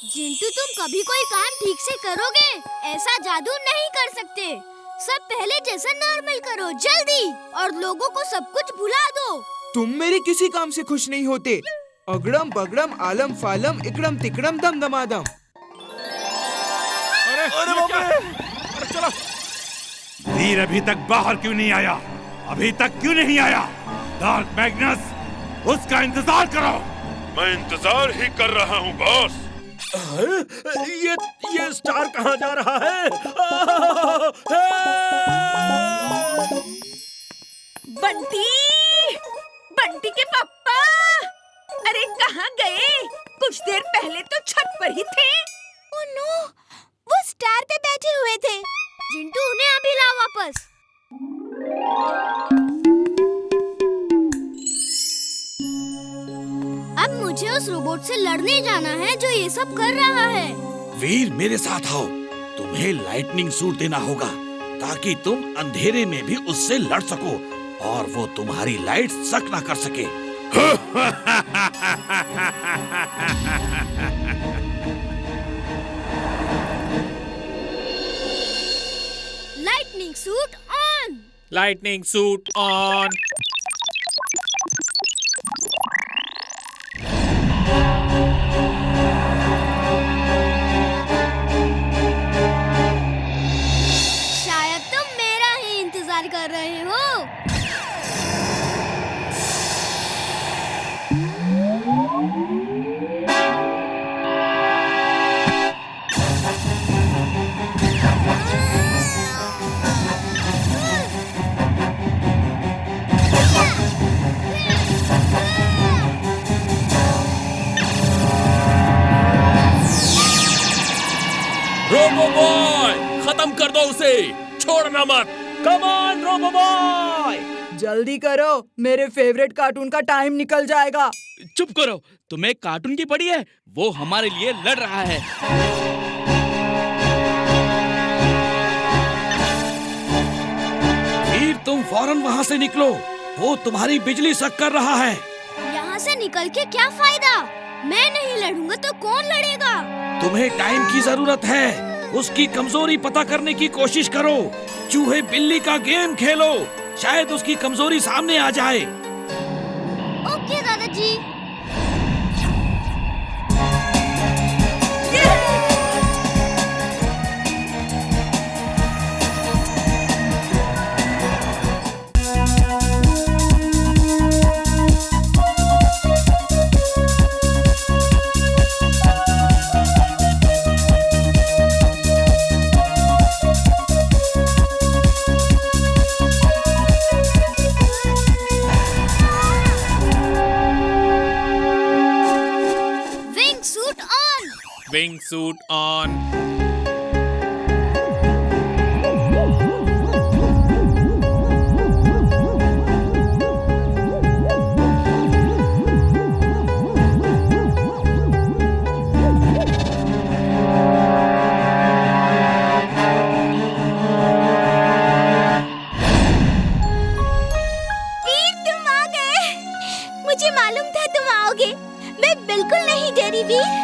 जिंटू, तुम कभी कोई काम ठीक से करोगे? ऐसा जादू नहीं कर सकते। सब पहले जैसा नॉर्मल करो, जल्दी, और लोगों को सब कुछ भुला दो। तुम मेरे किसी काम से खुश नहीं होते। अगड़म बगड़म आलम फालम इकड़म तिकड़म दम दमादम। अरे बाप रे! अरे चलो। वीर अभी तक बाहर क्यों नहीं आया? अभी तक क्यों नहीं आया? डार्क मैग्नस, उसका इंतजार करो। मैं इंतजार ही कर रहा हूँ बॉस। ये स्टार कहाँ जा रहा है? बंटी! बंटी के पापा! अरे कहाँ गए? कुछ देर पहले तो छत पर ही थे। ओह नो, वो स्टार पे बैठे हुए थे। जिंटू, उन्हें अभी ला वापस। अब मुझे उस रोबोट से लड़ने जाना है जो ये सब कर रहा है। वीर, मेरे साथ आओ। तुम्हें लाइटनिंग सूट देना होगा ताकि तुम अंधेरे में भी उससे लड़ सको और वो तुम्हारी लाइट सक ना कर सके। Lightning suit on. Lightning suit on. शायद तुम मेरा ही इंतजार कर रहे हो। रोबो बॉय, खत्म कर दो उसे, छोड़ना मत। कम ऑन रोबो बॉय, जल्दी करो, मेरे फेवरेट कार्टून का टाइम निकल जाएगा। चुप करो, तुम्हें कार्टून की पड़ी है? वो हमारे लिए लड़ रहा है। वीर, तुम फौरन वहाँ से निकलो। वो तुम्हारी बिजली सक कर रहा है। यहाँ से निकल के क्या फायदा? मैं नहीं लड़ूंगा तो कौन लड़ेगा? तुम्हें टाइम की जरूरत है। उसकी कमजोरी पता करने की कोशिश करो। चूहे बिल्ली का गेम खेलो, शायद उसकी कमजोरी सामने आ जाए। ओके दादाजी। Wing suit on. मुझे मालूम था तुम आओगे। मैं बिल्कुल नहीं डरी वीर।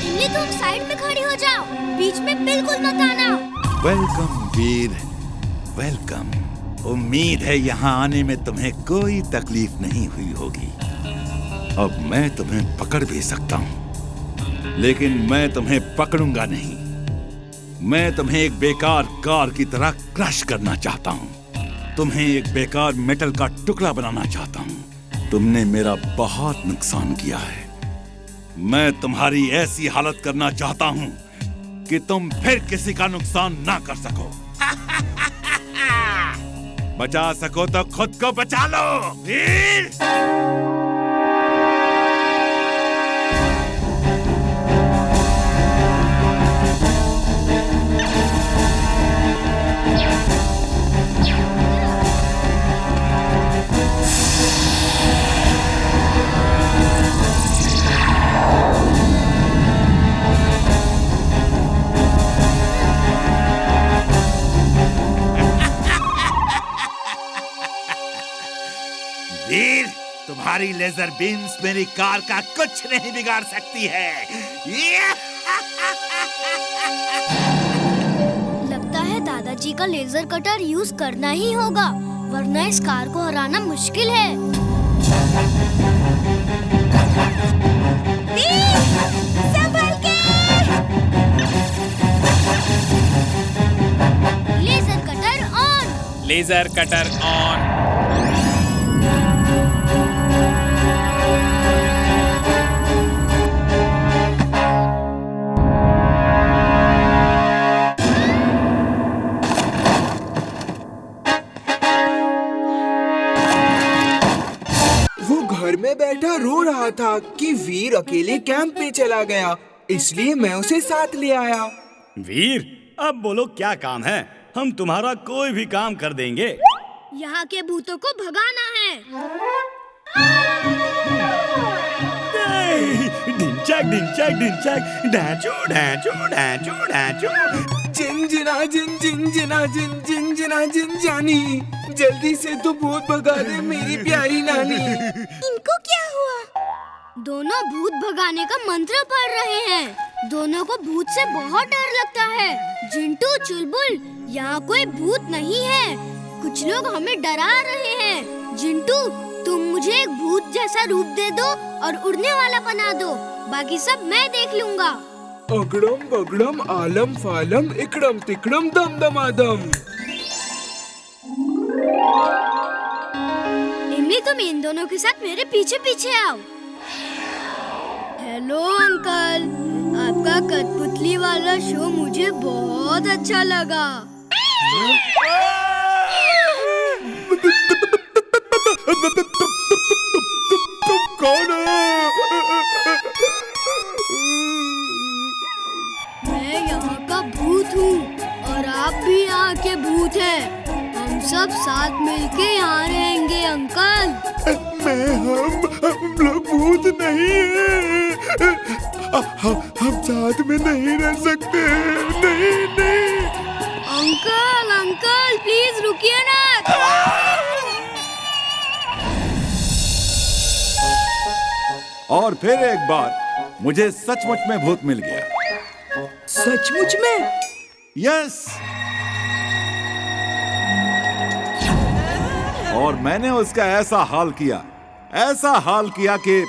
इमली, तुम साइड में खड़ी हो जाओ, बीच में बिल्कुल मत आना। वेलकम वीर, वेलकम। उम्मीद है यहाँ आने में तुम्हें कोई तकलीफ नहीं हुई होगी। अब मैं तुम्हें पकड़ भी सकता हूँ, लेकिन मैं तुम्हें पकड़ूंगा नहीं। मैं तुम्हें एक बेकार कार की तरह क्रश करना चाहता हूँ। तुम्हें एक बेकार मेटल का टुकड़ा बनाना चाहता हूँ। तुमने मेरा बहुत नुकसान किया है। मैं तुम्हारी ऐसी हालत करना चाहता हूँ कि तुम फिर किसी का नुकसान ना कर सको। बचा सको तो खुद को बचा लो वीर। तुम्हारी लेजर बीम्स मेरी कार का कुछ नहीं बिगाड़ सकती है। लगता है दादाजी का लेजर कटर यूज करना ही होगा, वरना इस कार को हराना मुश्किल है। संभल के! Laser cutter on. Laser cutter on. घर में बैठा रो रहा था कि वीर अकेले कैंप में चला गया, इसलिए मैं उसे साथ ले आया। वीर, अब बोलो क्या काम है? हम तुम्हारा कोई भी काम कर देंगे। यहाँ के भूतों को भगाना है। ढिंचैक ढिंचैक ढिंचैक, ढांचो ढांचो ढांचो ढांचो। जिंजना जिन जिंजना जिन जिंजना जिन जानी, जल्दी से तो भूत भगा दे मेरी प्यारी नानी। इनको क्या हुआ? दोनों भूत भगाने का मंत्र पढ़ रहे हैं। दोनों को भूत से बहुत डर लगता है। जिंटू, चुलबुल, यहाँ कोई भूत नहीं है। कुछ लोग हमें डरा रहे हैं। जिंटू, तुम मुझे एक भूत जैसा रूप दे दो और उड़ने वाला बना दो, बाकी सब मैं देख लूँगा। अगड़म बगड़म आलम फालम इकड़म तिकड़म दम दमादम। इमली, तुम इन दोनों के साथ मेरे पीछे पीछे आओ। हेलो अंकल, आपका कठपुतली वाला शो मुझे बहुत अच्छा लगा। तुम कौन हो? मैं यहाँ का भूत हूँ और आप भी यहाँ के भूत हैं। हम सब साथ मिलके यहाँ रहेंगे अंकल। हम लोग भूत नहीं हैं। हम साथ में नहीं रह सकते। नहीं नहीं। अंकल अंकल प्लीज रुकिए ना। और फिर एक बार मुझे सचमुच में भूत मिल गया। सचमुच में? यस। और मैंने उसका ऐसा हाल किया कि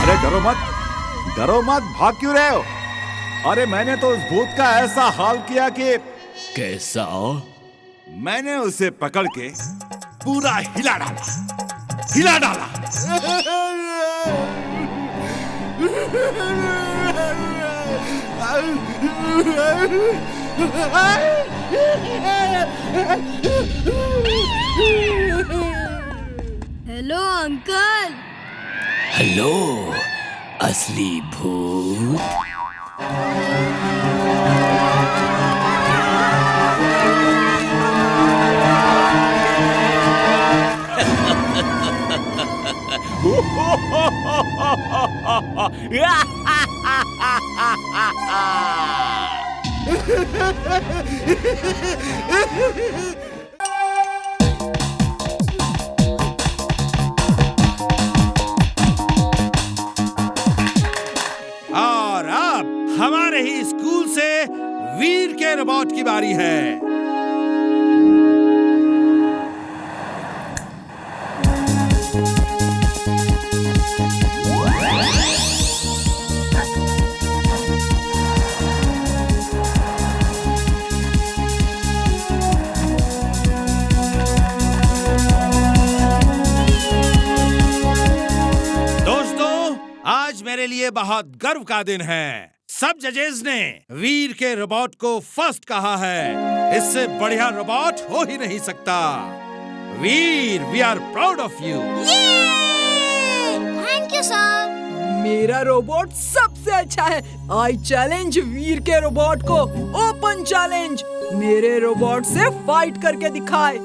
अरे डरो मत, भाग क्यों रहे हो? अरे मैंने तो उस भूत का ऐसा हाल किया कि कैसा? मैंने उसे पकड़ के पूरा हिला डाला। Hello uncle. हेलो असली भूत। और अब हमारे ही स्कूल से वीर के रोबोट की बारी है। आज मेरे लिए बहुत गर्व का दिन है। सब जजेस ने वीर के रोबोट को फर्स्ट कहा है। इससे बढ़िया रोबोट हो ही नहीं सकता। Veer, we are proud of you. Thank you sir. मेरा रोबोट सबसे अच्छा है। आई चैलेंज वीर के रोबोट को। Open challenge. मेरे रोबोट से फाइट करके दिखाए।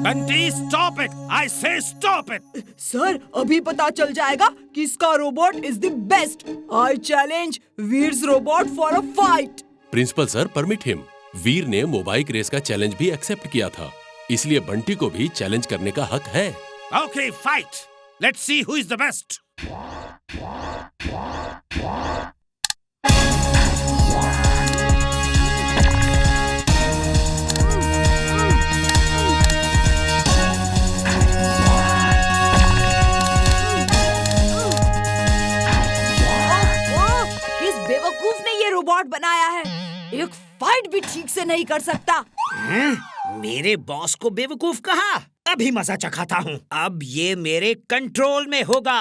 Bunty, stop it! आई से स्टॉप इट! सर, अभी पता चल जाएगा कि इसका robot is the best. I challenge Veer's robot for a fight. Principal sir, permit him. Veer ने मोबाइक रेस का चैलेंज भी एक्सेप्ट किया था, इसलिए बंटी को भी चैलेंज करने का हक है। Okay, fight. Let's see who is the best. बेवकूफ ने ये रोबोट बनाया है, एक फाइट भी ठीक से नहीं कर सकता। मेरे बॉस को बेवकूफ कहा, अभी मजा चखाता हूँ। अब ये मेरे कंट्रोल में होगा।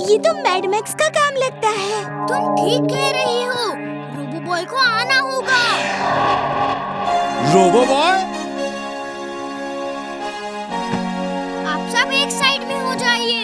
ये तो मैड मैक्स का काम लगता है। तुम ठीक कह रही हो, रोबो बॉय को आना होगा। रोबो बॉय, आप सब एक साइड में हो जाइए।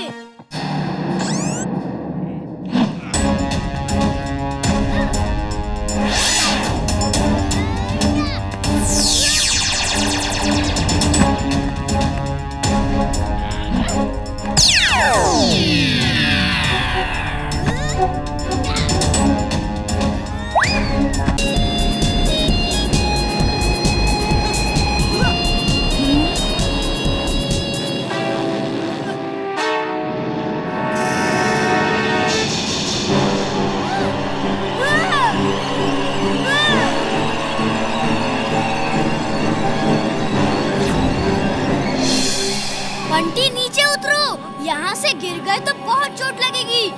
बंटी नीचे उतरो, यहाँ से गिर गए तो बहुत चोट लगेगी।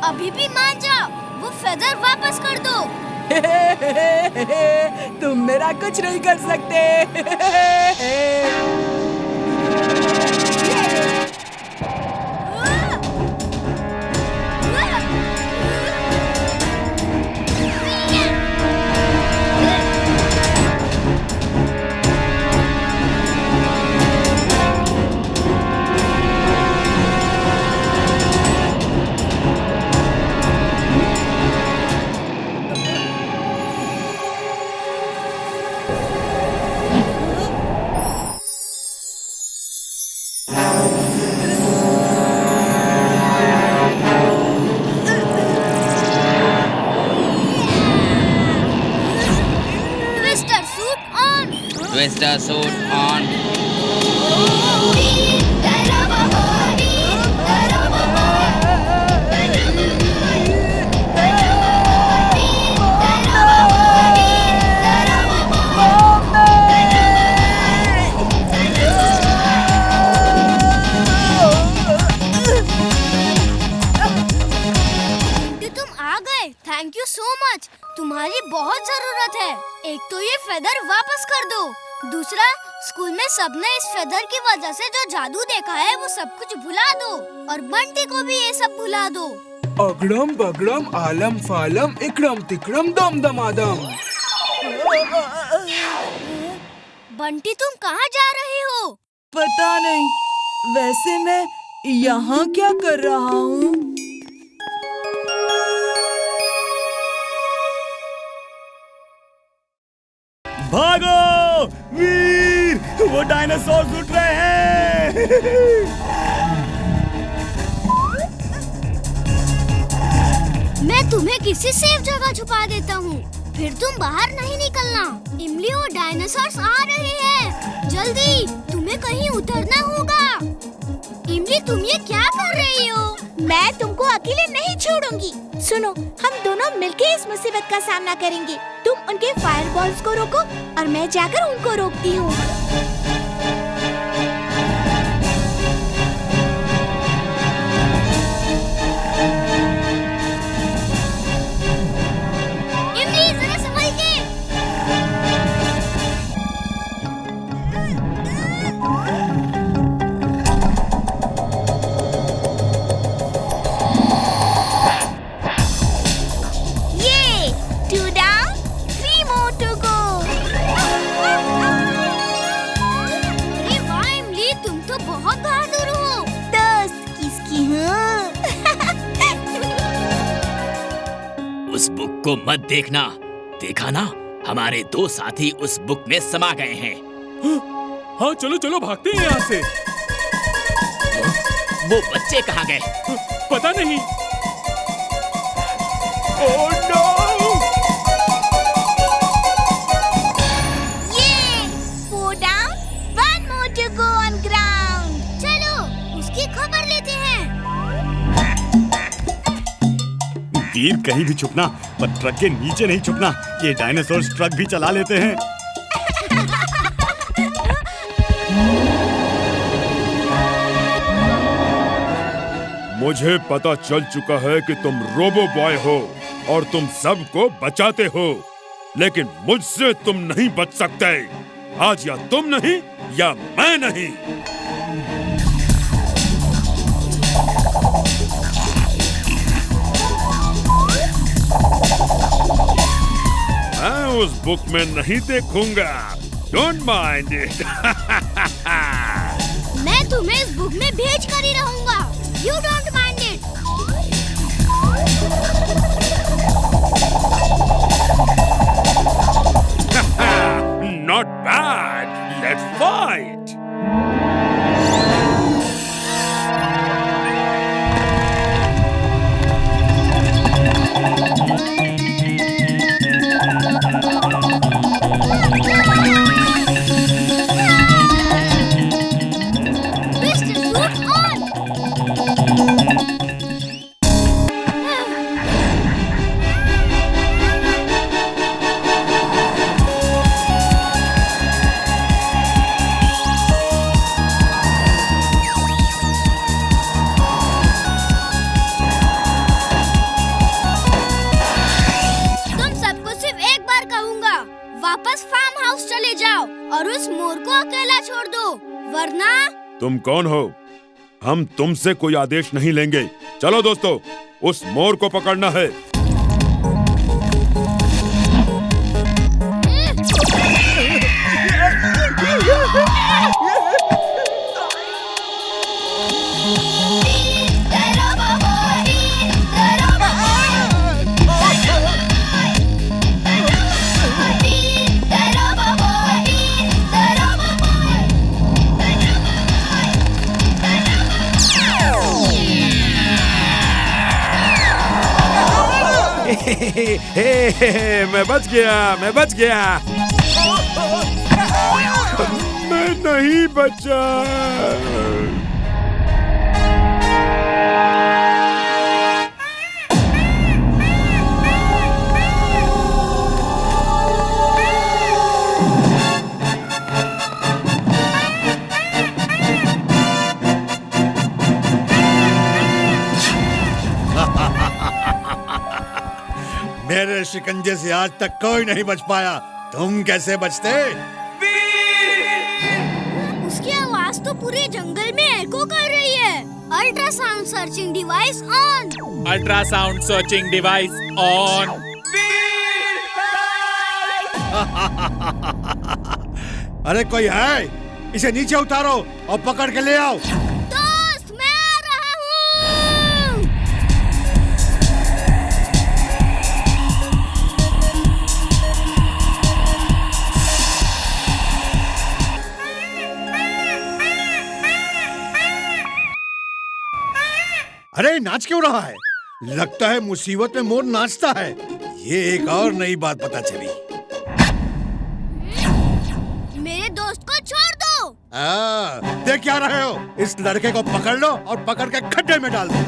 अभी भी मान जाओ, वो फेदर वापस कर दो। तुम मेरा कुछ नहीं कर सकते। Twister suit on. Thank you so much, तुम्हारी बहुत जरूरत है। एक तो ये फेदर वापस कर दो, दूसरा स्कूल में सबने इस फेदर की वजह से जो जादू देखा है वो सब कुछ भुला दो, और बंटी को भी ये सब भुला दो। अगड़म बगड़म आलम फालम इकड़म तिकड़म दम दमादम। बंटी तुम कहाँ जा रहे हो? पता नहीं, वैसे मैं यहाँ क्या कर रहा हूँ? भागो वीर, वो डायनासोर उठ रहे हैं। मैं तुम्हें किसी सेफ जगह छुपा देता हूँ, फिर तुम बाहर नहीं निकलना। इमली और डायनासोर्स आ रहे हैं, जल्दी, तुम्हें कहीं उतरना होगा। इमली तुम ये क्या कर रही हो? मैं तुमको अकेले नहीं छोड़ूंगी। सुनो, हम दोनों मिलके इस मुसीबत का सामना करेंगे। तुम उनके फायरबॉल्स को रोको और मैं जाकर उनको रोकती हूँ। इमली जरा संभल के। ये 2 down, 3 more to go. उस बुक को मत देखना। देखा ना, हमारे 2 साथी उस बुक में समा गए हैं। हाँ चलो चलो भागते हैं यहाँ से। वो बच्चे कहाँ गए? पता नहीं। Oh no! ये 4 down, 1 more to go on ground. चलो उसकी खबर लेते हैं। वीर कहीं भी छुपना, पर ट्रक के नीचे नहीं छुपना। ये डायनासोर ट्रक भी चला लेते हैं। मुझे पता चल चुका है कि तुम रोबो बॉय हो और तुम सबको बचाते हो, लेकिन मुझसे तुम नहीं बच सकते। आज या तुम नहीं या मैं नहीं। मैं उस बुक में नहीं देखूंगा। Don't mind it. मैं तुम्हें इस बुक में भेज कर ही रहूंगा। You don't mind it. Not bad, let's fight. वापस फार्म हाउस चले जाओ और उस मोर को अकेला छोड़ दो, वरना। तुम कौन हो? हम तुमसे कोई आदेश नहीं लेंगे। चलो दोस्तों, उस मोर को पकड़ना है। मैं बच गया, मैं बच गया। मैं नहीं बचा। मेरे शिकंजे से आज तक कोई नहीं बच पाया। तुम कैसे बचते? उसकी आवाज तो पूरे जंगल में एको कर रही है। Ultrasound searching device on. Ultrasound searching device on. अरे कोई है? इसे नीचे उतारो और पकड़ के ले आओ। दोस्त, मैं आ रहा हूँ। अरे नाच क्यों रहा है? लगता है मुसीबत में मोर नाचता है। ये एक और नई बात पता चली। मेरे दोस्त को छोड़ दो। देख क्या रहे हो? इस लड़के को पकड़ लो और पकड़ के खड्डे में डाल दो।